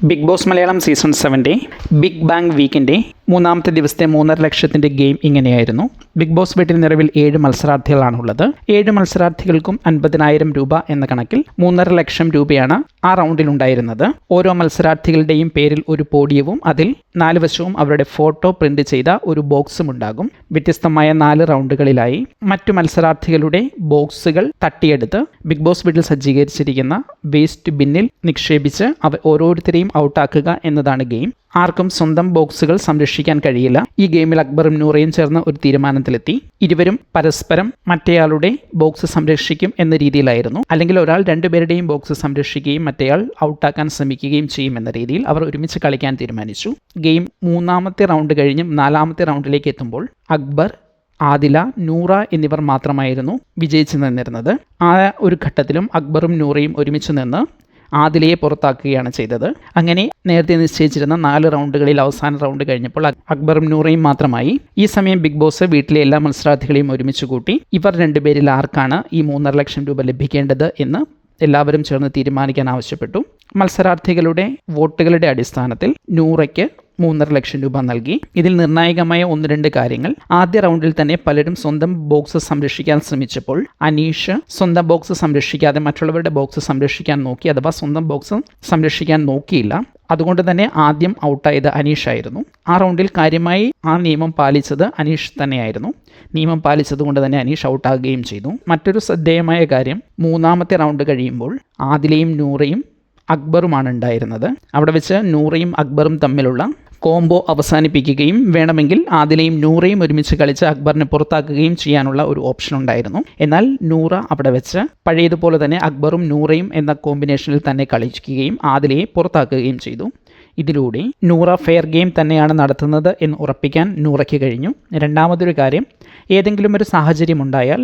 Big Boss Malayalam season 7 big bang വീക്കിൻ്റെ മൂന്നാമത്തെ ദിവസത്തെ 3.5 ലക്ഷത്തിൻ്റെ ഗെയിം ഇങ്ങനെയായിരുന്നു. ബിഗ് ബോസ് വീട്ടിൽ നിലവിൽ 7 മത്സരാർത്ഥികളാണുള്ളത്. 7 മത്സരാർത്ഥികൾക്കും 50,000 രൂപ എന്ന കണക്കിൽ 3.5 ലക്ഷം രൂപയാണ് ആ റൗണ്ടിൽ ഉണ്ടായിരുന്നത്. ഓരോ മത്സരാർത്ഥികളുടെയും പേരിൽ ഒരു പോഡിയവും അതിൽ 4 വശവും അവരുടെ ഫോട്ടോ പ്രിന്റ് ചെയ്ത ഒരു ബോക്സും ഉണ്ടാകും. വ്യത്യസ്തമായ 4 റൗണ്ടുകളിലായി മറ്റു മത്സരാർത്ഥികളുടെ ബോക്സുകൾ തട്ടിയെടുത്ത് ബിഗ് ബോസ് വീട്ടിൽ സജ്ജീകരിച്ചിരിക്കുന്ന വേസ്റ്റ് ബിന്നിൽ നിക്ഷേപിച്ച് ഓരോരുത്തരെയും ഔട്ടാക്കുക എന്നതാണ് ഗെയിം. ആർക്കും സ്വന്തം ബോക്സുകൾ സംരക്ഷിക്കാൻ കഴിയില്ല. ഈ ഗെയിമിൽ അക്ബറും നൂറയും ചേർന്ന് ഒരു തീരുമാനത്തിലെത്തി. ഇരുവരും പരസ്പരം മറ്റേയാളുടെ ബോക്സ് സംരക്ഷിക്കും എന്ന രീതിയിലായിരുന്നു. അല്ലെങ്കിൽ ഒരാൾ 2 പേരുടെയും ബോക്സ് സംരക്ഷിക്കുകയും മറ്റേയാൾ ഔട്ടാക്കാൻ ശ്രമിക്കുകയും ചെയ്യുമെന്ന രീതിയിൽ അവർ ഒരുമിച്ച് കളിക്കാൻ തീരുമാനിച്ചു. ഗെയിം 3-ാമത്തെ റൗണ്ട് കഴിഞ്ഞ് 4-ാമത്തെ റൗണ്ടിലേക്ക് എത്തുമ്പോൾ അക്ബർ, ആദില, നൂറ എന്നിവർ മാത്രമായിരുന്നു വിജയിച്ചു നിന്നിരുന്നത്. ആ ഒരു ഘട്ടത്തിലും അക്ബറും നൂറയും ഒരുമിച്ച് നിന്ന് ആദിലയെ പുറത്താക്കുകയാണ് ചെയ്തത്. അങ്ങനെ നേരത്തെ നിശ്ചയിച്ചിരുന്ന 4 റൗണ്ടുകളിൽ അവസാന റൗണ്ട് കഴിഞ്ഞപ്പോൾ അക്ബറും നൂറയും മാത്രമായി. ഈ സമയം ബിഗ് ബോസ് വീട്ടിലെ എല്ലാ മത്സരാർത്ഥികളെയും ഒരുമിച്ച് കൂട്ടി ഇവർ 2 പേരിൽ ആർക്കാണ് ഈ 3.5 ലക്ഷം രൂപ ലഭിക്കേണ്ടത് എന്ന് എല്ലാവരും ചേർന്ന് തീരുമാനിക്കാൻ ആവശ്യപ്പെട്ടു. മത്സരാർത്ഥികളുടെ വോട്ടുകളുടെ അടിസ്ഥാനത്തിൽ നൂറയ്ക്ക് 3.5 ലക്ഷം രൂപ നൽകി. ഇതിൽ നിർണായകമായ 1-2 കാര്യങ്ങൾ. ആദ്യ റൗണ്ടിൽ തന്നെ പലരും സ്വന്തം ബോക്സ് സംരക്ഷിക്കാൻ ശ്രമിച്ചപ്പോൾ അനീഷ് സ്വന്തം ബോക്സ് സംരക്ഷിക്കാതെ മറ്റുള്ളവരുടെ ബോക്സ് സംരക്ഷിക്കാൻ നോക്കി, അഥവാ സ്വന്തം ബോക്സ് സംരക്ഷിക്കാൻ നോക്കിയില്ല. അതുകൊണ്ട് തന്നെ ആദ്യം ഔട്ടായത് അനീഷായിരുന്നു. ആ റൗണ്ടിൽ കാര്യമായി ആ നിയമം പാലിച്ചത് അനീഷ് തന്നെയായിരുന്നു. നിയമം പാലിച്ചതുകൊണ്ട് തന്നെ അനീഷ് ഔട്ടാകുകയും ചെയ്തു. മറ്റൊരു ശ്രദ്ധേയമായ കാര്യം, 3-ാമത്തെ റൗണ്ട് കഴിയുമ്പോൾ ആദിലയും നൂറയും അക്ബറുമാണ് ഉണ്ടായിരുന്നത്. അവിടെ വെച്ച് നൂറയും അക്ബറും തമ്മിലുള്ള കോംബോ അവസാനിപ്പിക്കുകയും വേണമെങ്കിൽ ആദിലയും നൂറയും ഒരുമിച്ച് കളിച്ച് അക്ബറിനെ പുറത്താക്കുകയും ചെയ്യാനുള്ള ഒരു ഓപ്ഷൻ ഉണ്ടായിരുന്നു. എന്നാൽ നൂറ അവിടെ വെച്ച് പഴയതുപോലെ തന്നെ അക്ബറും നൂറയും എന്ന കോമ്പിനേഷനിൽ തന്നെ കളിക്കുകയും ആദിലയെ പുറത്താക്കുകയും ചെയ്തു. ഇതിലൂടെ നൂറ ഫെയർ ഗെയിം തന്നെയാണ് നടത്തുന്നത് എന്ന് ഉറപ്പിക്കാൻ നൂറയ്ക്ക് കഴിഞ്ഞു. രണ്ടാമതൊരു കാര്യം, ഏതെങ്കിലും ഒരു സാഹചര്യം ഉണ്ടായാൽ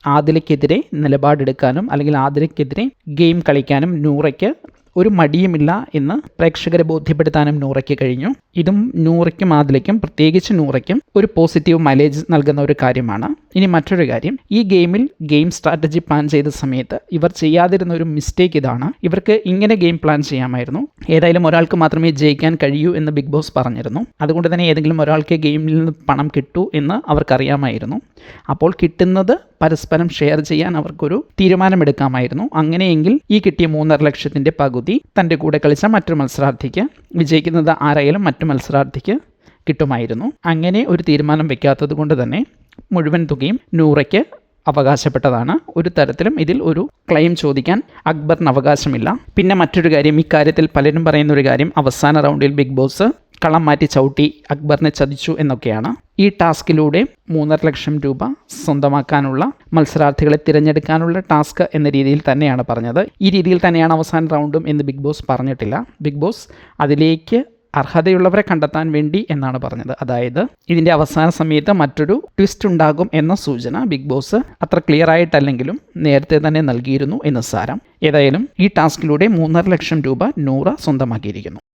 ആദിലയ്ക്കെതിരെ നിലപാടെടുക്കാനും അല്ലെങ്കിൽ ആദിലയ്ക്കെതിരെ ഗെയിം കളിക്കാനും നൂറയ്ക്ക് ഒരു മടിയുമില്ല എന്ന് പ്രേക്ഷകരെ ബോധ്യപ്പെടുത്താനും നൂറയ്ക്ക് കഴിഞ്ഞു. ഇതും നൂറയ്ക്കും ആദിലയ്ക്കും, പ്രത്യേകിച്ച് നൂറയ്ക്കും ഒരു പോസിറ്റീവ് മൈലേജ് നൽകുന്ന ഒരു കാര്യമാണ്. ഇനി മറ്റൊരു കാര്യം, ഈ ഗെയിമിൽ ഗെയിം സ്ട്രാറ്റജി പ്ലാൻ ചെയ്ത സമയത്ത് ഇവർ ചെയ്യാതിരുന്ന ഒരു മിസ്റ്റേക്ക് ഇതാണ്. ഇവർക്ക് ഇങ്ങനെ ഗെയിം പ്ലാൻ ചെയ്യാമായിരുന്നു. ഏതായാലും ഒരാൾക്ക് മാത്രമേ ജയിക്കാൻ കഴിയൂ എന്ന് ബിഗ് ബോസ് പറഞ്ഞിരുന്നു. അതുകൊണ്ട് തന്നെ ഏതെങ്കിലും ഒരാൾക്ക് ഗെയിമിൽ നിന്ന് പണം കിട്ടൂ എന്ന് അവർക്കറിയാമായിരുന്നു. അപ്പോൾ കിട്ടുന്നത് പരസ്പരം ഷെയർ ചെയ്യാൻ അവർക്കൊരു തീരുമാനമെടുക്കാമായിരുന്നു. അങ്ങനെയെങ്കിൽ ഈ കിട്ടിയ 3.5 ലക്ഷത്തിൻ്റെ പകുതി തൻ്റെ കൂടെ കളിച്ച മറ്റൊരു മത്സരാർത്ഥിക്ക്, വിജയിക്കുന്നത് ആരായാലും മറ്റു മത്സരാർത്ഥിക്ക് കിട്ടുമായിരുന്നു. അങ്ങനെ ഒരു തീരുമാനം വെക്കാത്തത് കൊണ്ട് തന്നെ മുഴുവൻ തുകയും നൂറയ്ക്ക് അവകാശപ്പെട്ടതാണ്. ഒരു തരത്തിലും ഇതിൽ ഒരു ക്ലെയിം ചോദിക്കാൻ അക്ബറിന് അവകാശമില്ല. പിന്നെ മറ്റൊരു കാര്യം, ഇക്കാര്യത്തിൽ പലരും പറയുന്നൊരു കാര്യം, അവസാന റൗണ്ടിൽ ബിഗ് ബോസ് കളം മാറ്റി ചവിട്ടി അക്ബറിനെ ചതിച്ചു എന്നൊക്കെയാണ്. ഈ ടാസ്കിലൂടെ 3.5 ലക്ഷം രൂപ സ്വന്തമാക്കാനുള്ള മത്സരാർത്ഥികളെ തിരഞ്ഞെടുക്കാനുള്ള ടാസ്ക് എന്ന രീതിയിൽ തന്നെയാണ് പറഞ്ഞത്. ഈ രീതിയിൽ തന്നെയാണ് അവസാന റൗണ്ടും എന്ന് ബിഗ് ബോസ് പറഞ്ഞിട്ടില്ല. ബിഗ് ബോസ് അതിലേക്ക് അർഹതയുള്ളവരെ കണ്ടെത്താൻ വേണ്ടി എന്നാണ് പറഞ്ഞത്. അതായത് ഇതിൻ്റെ അവസാന സമയത്ത് മറ്റൊരു ട്വിസ്റ്റ് ഉണ്ടാകും എന്ന സൂചന ബിഗ് ബോസ് അത്ര ക്ലിയർ ആയിട്ടല്ലെങ്കിലും നേരത്തെ തന്നെ നൽകിയിരുന്നു എന്ന് സാരം. ഏതായാലും ഈ ടാസ്കിലൂടെ 3.5 ലക്ഷം രൂപ നൂറ സ്വന്തമാക്കിയിരിക്കുന്നു.